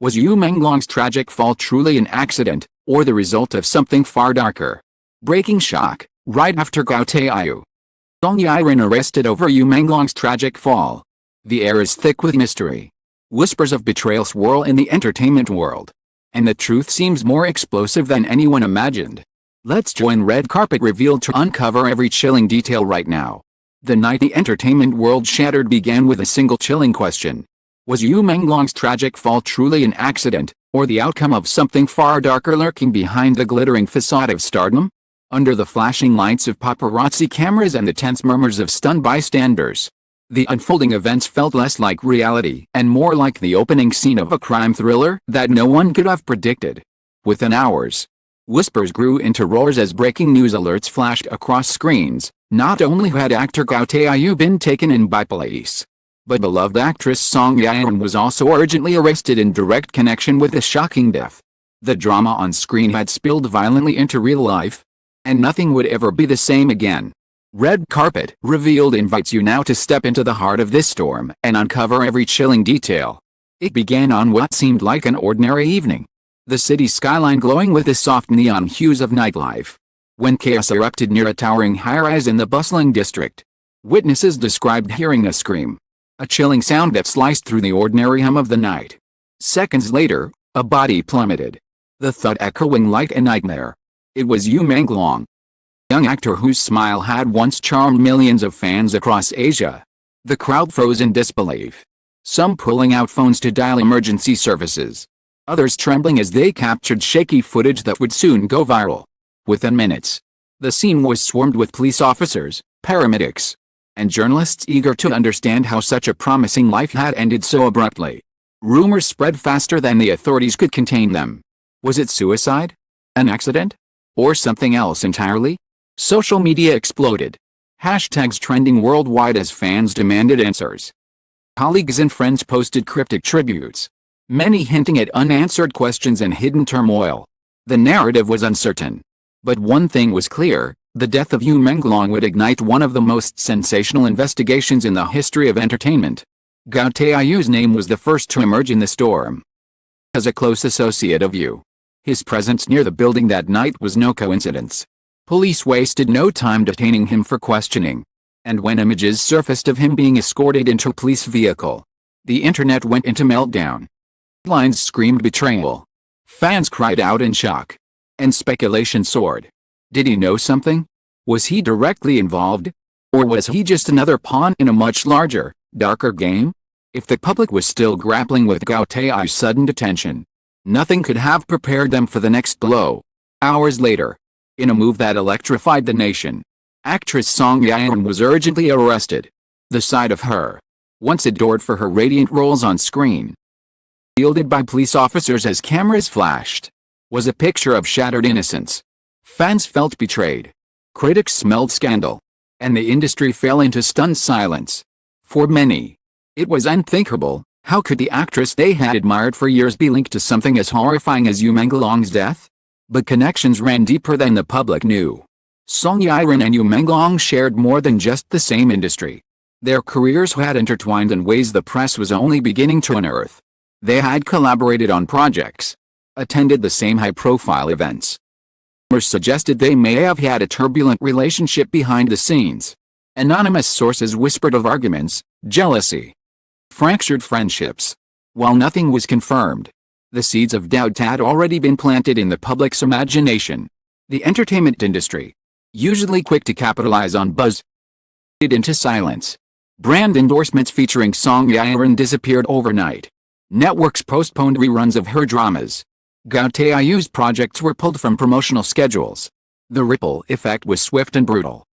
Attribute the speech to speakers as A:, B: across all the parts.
A: Was Yu Menglong's tragic fall truly an accident, or the result of something far darker? Breaking shock, right after Gao Taiyu. Song Yiren arrested over Yu Menglong's tragic fall. The air is thick with mystery. Whispers of betrayal swirl in the entertainment world. And the truth seems more explosive than anyone imagined. Let's join Red Carpet Revealed to uncover every chilling detail right now. The night the entertainment world shattered began with a single chilling question. Was Yu Menglong's tragic fall truly an accident, or the outcome of something far darker lurking behind the glittering facade of stardom? Under the flashing lights of paparazzi cameras and the tense murmurs of stunned bystanders, the unfolding events felt less like reality and more like the opening scene of a crime thriller that no one could have predicted. Within hours, whispers grew into roars as breaking news alerts flashed across screens. Not only had actor Gao Taiyu been taken in by police, but beloved actress Song Yiren was also urgently arrested in direct connection with the shocking death. The drama on screen had spilled violently into real life, and nothing would ever be the same again. Red Carpet Revealed invites you now to step into the heart of this storm and uncover every chilling detail. It began on what seemed like an ordinary evening, the city skyline glowing with the soft neon hues of nightlife, when chaos erupted near a towering high-rise in the bustling district. Witnesses described hearing a scream, a chilling sound that sliced through the ordinary hum of the night. Seconds later, a body plummeted, the thud echoing like a nightmare. It was Yu Menglong, young actor whose smile had once charmed millions of fans across Asia. The crowd froze in disbelief, some pulling out phones to dial emergency services, others trembling as they captured shaky footage that would soon go viral. Within minutes, the scene was swarmed with police officers, paramedics, and journalists eager to understand how such a promising life had ended so abruptly. Rumors spread faster than the authorities could contain them. Was it suicide? An accident? Or something else entirely? Social media exploded. Hashtags trending worldwide as fans demanded answers. Colleagues and friends posted cryptic tributes, many hinting at unanswered questions and hidden turmoil. The narrative was uncertain. But one thing was clear. The death of Yu Menglong would ignite one of the most sensational investigations in the history of entertainment. Gao Taiyu's name was the first to emerge in the storm. As a close associate of Yu, his presence near the building that night was no coincidence. Police wasted no time detaining him for questioning. And when images surfaced of him being escorted into a police vehicle, the internet went into meltdown. Headlines screamed betrayal. Fans cried out in shock. And speculation soared. Did he know something? Was he directly involved? Or was he just another pawn in a much larger, darker game? If the public was still grappling with Gao Taiyu's sudden detention, nothing could have prepared them for the next blow. Hours later, in a move that electrified the nation, actress Song Yiren was urgently arrested. The sight of her, once adored for her radiant roles on screen, shielded by police officers as cameras flashed, was a picture of shattered innocence. Fans felt betrayed. Critics smelled scandal. And the industry fell into stunned silence. For many, it was unthinkable. How could the actress they had admired for years be linked to something as horrifying as Yu Menglong's death? But connections ran deeper than the public knew. Song Yiren and Yu Menglong shared more than just the same industry. Their careers had intertwined in ways the press was only beginning to unearth. They had collaborated on projects, attended the same high-profile events. Rumors suggested they may have had a turbulent relationship behind the scenes. Anonymous sources whispered of arguments, jealousy, fractured friendships. While nothing was confirmed, the seeds of doubt had already been planted in the public's imagination. The entertainment industry, usually quick to capitalize on buzz, faded into silence. Brand endorsements featuring Song Yiren disappeared overnight. Networks postponed reruns of her dramas. Gao Taiyu's projects were pulled from promotional schedules. The ripple effect was swift and brutal,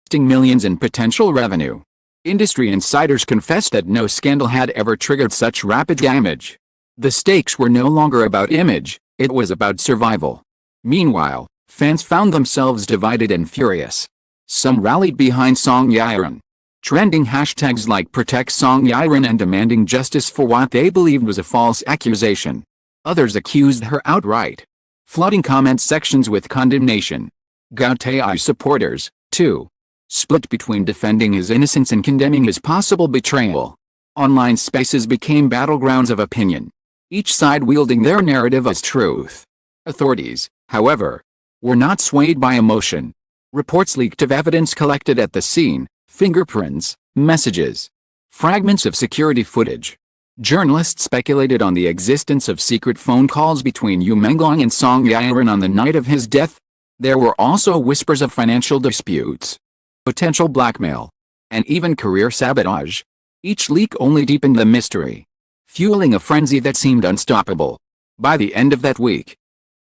A: costing millions in potential revenue. Industry insiders confessed that no scandal had ever triggered such rapid damage. The stakes were no longer about image, it was about survival. Meanwhile, fans found themselves divided and furious. Some rallied behind Song Yiren, trending hashtags like Protect Song Yiren and demanding justice for what they believed was a false accusation. Others accused her outright, flooding comment sections with condemnation. Gao Taiyu supporters, too, split between defending his innocence and condemning his possible betrayal. Online spaces became battlegrounds of opinion. each side wielding their narrative as truth. Authorities, however, were not swayed by emotion. Reports leaked of evidence collected at the scene, fingerprints, messages, fragments of security footage. Journalists speculated on the existence of secret phone calls between Yu Menglong and Song Yiren on the night of his death. There were also whispers of financial disputes, potential blackmail, and even career sabotage. Each leak only deepened the mystery, fueling a frenzy that seemed unstoppable. By the end of that week,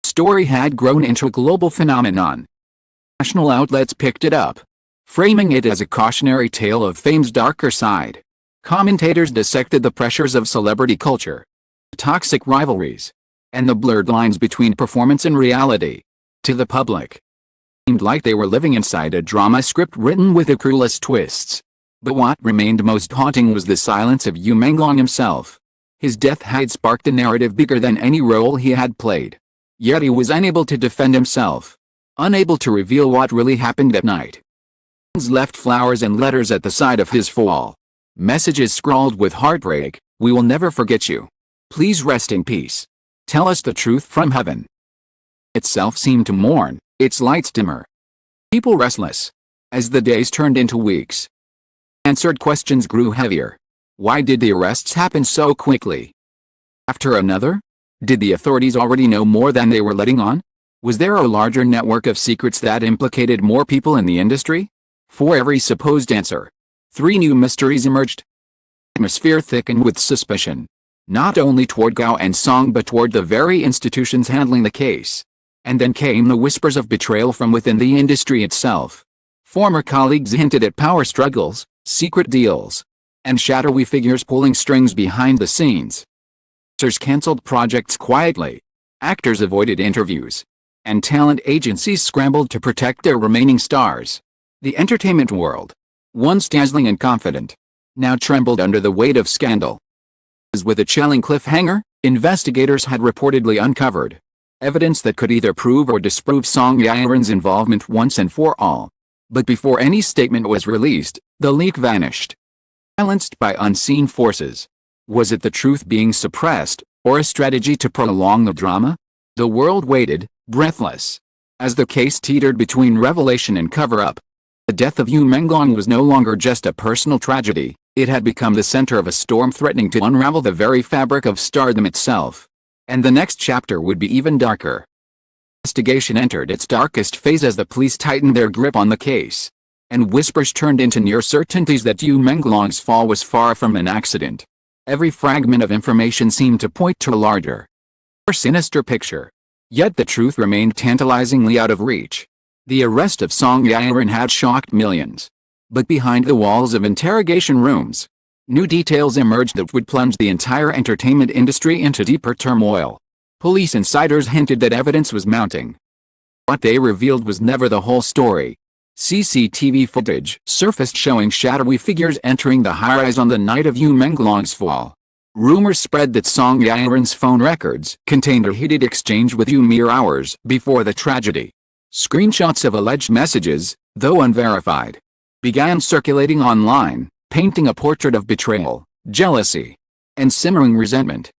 A: the story had grown into a global phenomenon. National outlets picked it up, framing it as a cautionary tale of fame's darker side. Commentators dissected the pressures of celebrity culture, toxic rivalries, and the blurred lines between performance and reality. To the public, it seemed like they were living inside a drama script written with the cruelest twists. But what remained most haunting was the silence of Yu Menglong himself. His death had sparked a narrative bigger than any role he had played. Yet he was unable to defend himself, unable to reveal what really happened that night. Fans left flowers and letters at the side of his fall. Messages scrawled with heartbreak: "We will never forget you. Please rest in peace. Tell us the truth from heaven." Itself seemed to mourn, its lights dimmer. People restless. As the days turned into weeks, answered questions grew heavier. Why did the arrests happen so quickly? After another? Did the authorities already know more than they were letting on? Was there a larger network of secrets that implicated more people in the industry? For every supposed answer, 3 new mysteries emerged. The atmosphere thickened with suspicion, not only toward Gao and Song but toward the very institutions handling the case. And then came the whispers of betrayal from within the industry itself. Former colleagues hinted at power struggles, secret deals, and shadowy figures pulling strings behind the scenes. Producers canceled projects quietly, actors avoided interviews, and talent agencies scrambled to protect their remaining stars. The entertainment world, once dazzling and confident, now trembled under the weight of scandal. As with a chilling cliffhanger, investigators had reportedly uncovered evidence that could either prove or disprove Song Yiren's involvement once and for all. But before any statement was released, the leak vanished, silenced by unseen forces. Was it the truth being suppressed, or a strategy to prolong the drama? The world waited, breathless, as the case teetered between revelation and cover-up. The death of Yu Menglong was no longer just a personal tragedy, it had become the center of a storm threatening to unravel the very fabric of stardom itself. And the next chapter would be even darker. The investigation entered its darkest phase as the police tightened their grip on the case, and whispers turned into near certainties that Yu Menglong's fall was far from an accident. Every fragment of information seemed to point to a larger, more sinister picture. Yet the truth remained tantalizingly out of reach. The arrest of Song Yiren had shocked millions. But behind the walls of interrogation rooms, new details emerged that would plunge the entire entertainment industry into deeper turmoil. Police insiders hinted that evidence was mounting. What they revealed was never the whole story. CCTV footage surfaced showing shadowy figures entering the high-rise on the night of Yu Menglong's fall. Rumors spread that Song Yiren's phone records contained a heated exchange with Yu mere hours before the tragedy. Screenshots of alleged messages, though unverified, began circulating online, painting a portrait of betrayal, jealousy, and simmering resentment.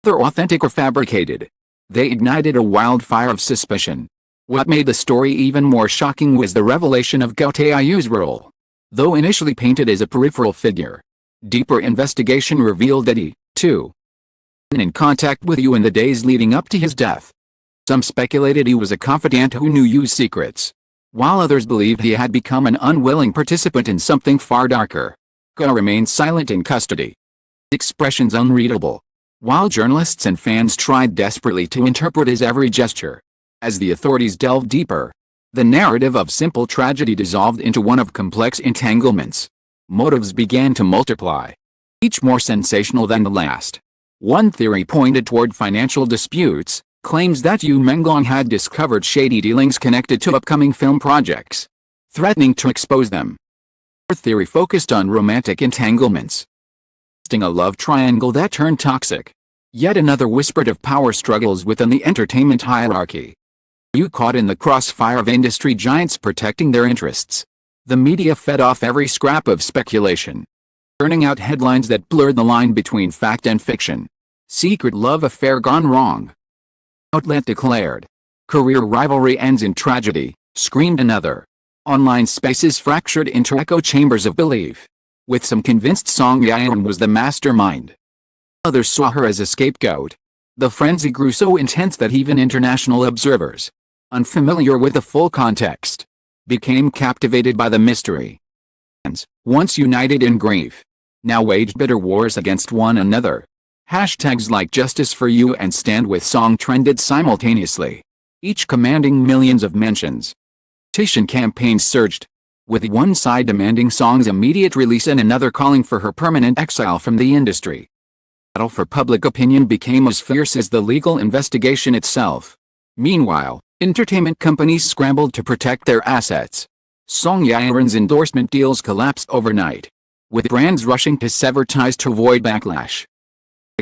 A: Whether authentic or fabricated, they ignited a wildfire of suspicion. What made the story even more shocking was the revelation of Gao Taiyu's role. Though initially painted as a peripheral figure, deeper investigation revealed that he, too, had been in contact with Yu in the days leading up to his death. Some speculated he was a confidant who knew Yu's secrets, while others believed he had become an unwilling participant in something far darker. Gao remained silent in custody, expressions unreadable, while journalists and fans tried desperately to interpret his every gesture. As the authorities delved deeper, the narrative of simple tragedy dissolved into one of complex entanglements. Motives began to multiply, each more sensational than the last. One theory pointed toward financial disputes, claims that Yu Menglong had discovered shady dealings connected to upcoming film projects, threatening to expose them. Another theory focused on romantic entanglements, suggesting a love triangle that turned toxic. Yet another whispered of power struggles within the entertainment hierarchy. Yu caught in the crossfire of industry giants protecting their interests. The media fed off every scrap of speculation, turning out headlines that blurred the line between fact and fiction. Secret love affair gone wrong. Outlet declared. Career rivalry ends in tragedy, screamed another. Online spaces fractured into echo chambers of belief. With some convinced Song Yiren was the mastermind. Others saw her as a scapegoat. The frenzy grew so intense that even international observers, unfamiliar with the full context, became captivated by the mystery. Once united in grief, now waged bitter wars against one another. Hashtags like Justice for You and Stand With Song trended simultaneously, each commanding millions of mentions. Petition campaigns surged, with one side demanding Song's immediate release and another calling for her permanent exile from the industry. The battle for public opinion became as fierce as the legal investigation itself. Meanwhile, entertainment companies scrambled to protect their assets. Song Yiren's endorsement deals collapsed overnight, with brands rushing to sever ties to avoid backlash.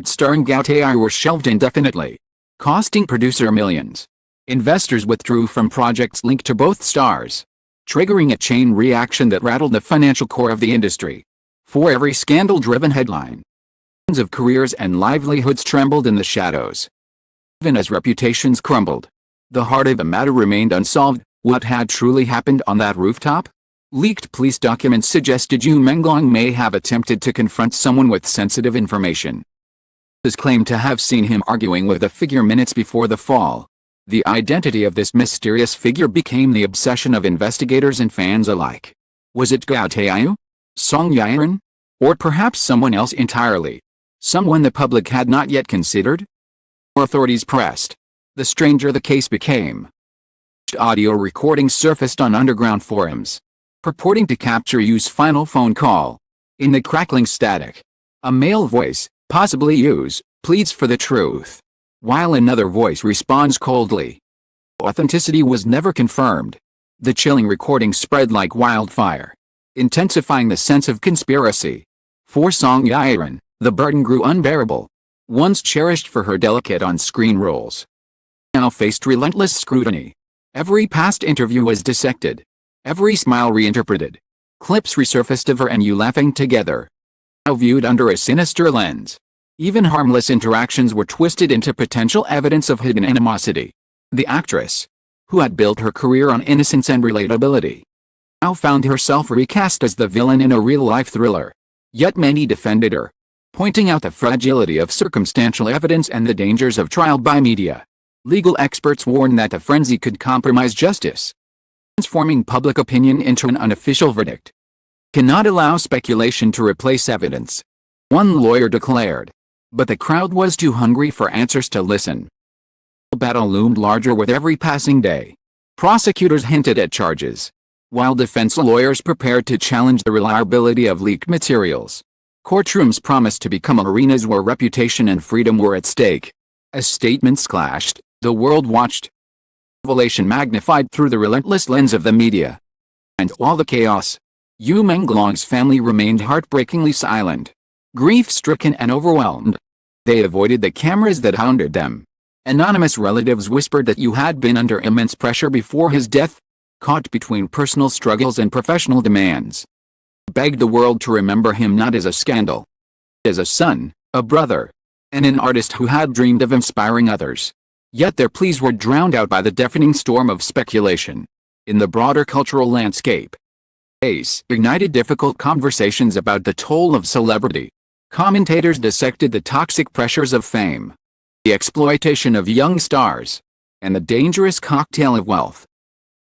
A: Starring Gao Taiyu were shelved indefinitely, costing producer millions. Investors withdrew from projects linked to both stars, triggering a chain reaction that rattled the financial core of the industry. For every scandal-driven headline, millions of careers and livelihoods trembled in the shadows. Even as reputations crumbled, the heart of the matter remained unsolved. What had truly happened on that rooftop? Leaked police documents suggested Menglong may have attempted to confront someone with sensitive information. His claimed to have seen him arguing with a figure minutes before the fall. The identity of this mysterious figure became the obsession of investigators and fans alike. Was it Gao Taiyu? Song Yiren? Or perhaps someone else entirely? Someone the public had not yet considered? Authorities pressed, the stranger the case became. Audio recordings surfaced on underground forums, purporting to capture Yu's final phone call. In the crackling static, a male voice, possibly Yu's, pleads for the truth, while another voice responds coldly. Authenticity was never confirmed. The chilling recording spread like wildfire, intensifying the sense of conspiracy. For Song Yiren, the burden grew unbearable. Once cherished for her delicate on-screen roles, now faced relentless scrutiny. Every past interview was dissected, every smile reinterpreted. Clips resurfaced of her and Yu laughing together, now viewed under a sinister lens. Even harmless interactions were twisted into potential evidence of hidden animosity. The actress, who had built her career on innocence and relatability, now found herself recast as the villain in a real-life thriller. Yet many defended her, pointing out the fragility of circumstantial evidence and the dangers of trial by media. Legal experts warned that the frenzy could compromise justice, transforming public opinion into an unofficial verdict. Cannot allow speculation to replace evidence, one lawyer declared. But the crowd was too hungry for answers to listen. The battle loomed larger with every passing day. Prosecutors hinted at charges, while defense lawyers prepared to challenge the reliability of leaked materials. Courtrooms promised to become arenas where reputation and freedom were at stake. As statements clashed, the world watched. Revelation magnified through the relentless lens of the media. And all the chaos, Menglong's family remained heartbreakingly silent. Grief-stricken and overwhelmed, they avoided the cameras that hounded them. Anonymous relatives whispered that Yu had been under immense pressure before his death, caught between personal struggles and professional demands. Begged the world to remember him not as a scandal, but as a son, a brother, and an artist who had dreamed of inspiring others. Yet their pleas were drowned out by the deafening storm of speculation. In the broader cultural landscape, ignited difficult conversations about the toll of celebrity. Commentators dissected the toxic pressures of fame, the exploitation of young stars, and the dangerous cocktail of wealth,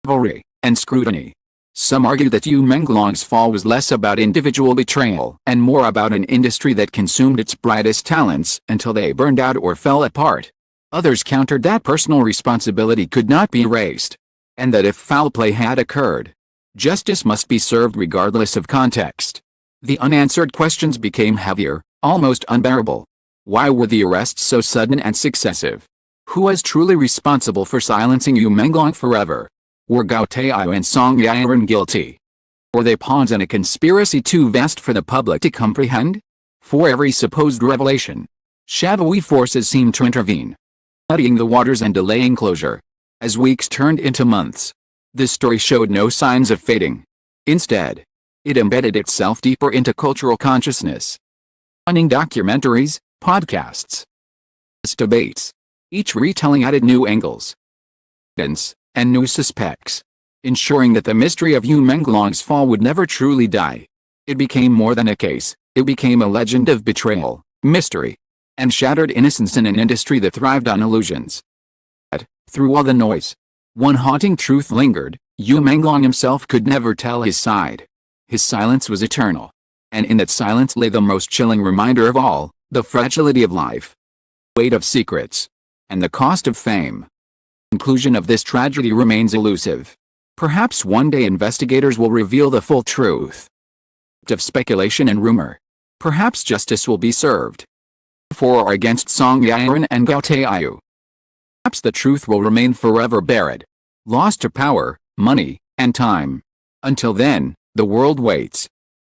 A: rivalry, and scrutiny. Some argue that Menglong's fall was less about individual betrayal and more about an industry that consumed its brightest talents until they burned out or fell apart. Others countered that personal responsibility could not be erased, and that if foul play had occurred, justice must be served regardless of context. The unanswered questions became heavier, almost unbearable. Why were the arrests so sudden and successive? Who was truly responsible for silencing Menglong forever? Were Gao Taiyu and Song Yiren guilty? Were they pawns in a conspiracy too vast for the public to comprehend? For every supposed revelation, shadowy forces seemed to intervene, muddying the waters and delaying closure. As weeks turned into months, this story showed no signs of fading. Instead, it embedded itself deeper into cultural consciousness. Stunning documentaries, podcasts, debates. Each retelling added new angles, and new suspects, ensuring that the mystery of Yu Menglong's fall would never truly die. It became more than a case, it became a legend of betrayal, mystery, and shattered innocence in an industry that thrived on illusions. But, through all the noise, one haunting truth lingered: Yu Menglong himself could never tell his side. His silence was eternal. And in that silence lay the most chilling reminder of all: the fragility of life, weight of secrets, and the cost of fame. The conclusion of this tragedy remains elusive. Perhaps one day investigators will reveal the full truth. Of speculation and rumor. Perhaps justice will be served. For or against Song Yiren and Gao Taiyu. Perhaps the truth will remain forever buried, lost to power, money, and time. Until then, the world waits,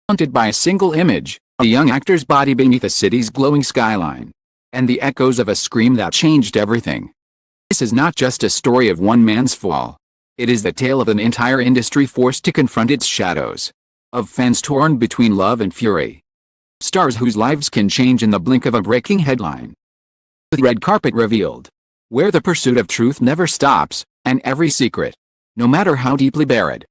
A: haunted by a single image, a young actor's body beneath a city's glowing skyline, and the echoes of a scream that changed everything. This is not just a story of one man's fall. It is the tale of an entire industry forced to confront its shadows, of fans torn between love and fury, stars whose lives can change in the blink of a breaking headline. The red carpet revealed, where the pursuit of truth never stops, and every secret, no matter how deeply buried,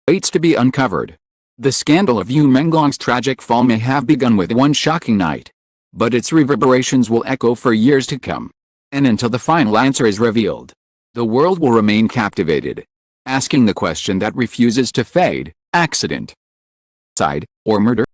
A: waits to be uncovered. The scandal of Yu Menglong's tragic fall may have begun with one shocking night, but its reverberations will echo for years to come. And until the final answer is revealed, the world will remain captivated, asking the question that refuses to fade: accident, suicide, or murder?